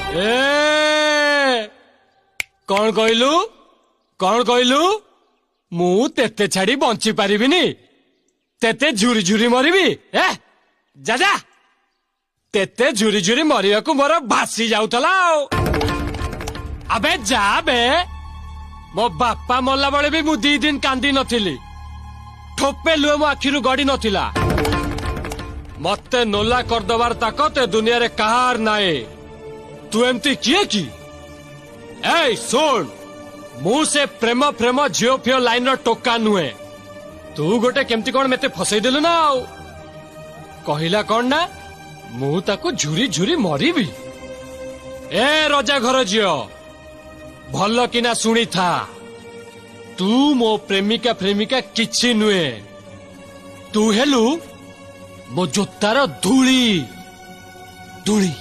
ए कौन कहलु मु तेते छाड़ी बंची पारिबिनी तेते झुरी झुरी मरिबी ए जा जा तेते झुरी झुरी मरिया को मोर भासी जाउतला अबे जा बे मो बापा मरला बेले भी मु 2 दिन कांदी नथिली ठोपे लुए मो आखिरु गड़ी नथिला मते नोला करदबार ताकत दुनिया रे कहार नाए तू एमती किए की ए सुन मु से प्रेम प्रेम झियो फियो लाइन टोका नुहे तू गोटे केमती कौन मेते फसई देलु ना कहिला कौन ना मु ताको झुरी झुरी मरीबी ए रजा घर झियो भल किना सुनी था तू मो प्रेमिका प्रेमिका किछि नुहे तू हेलु मो जोतार धूली धूली।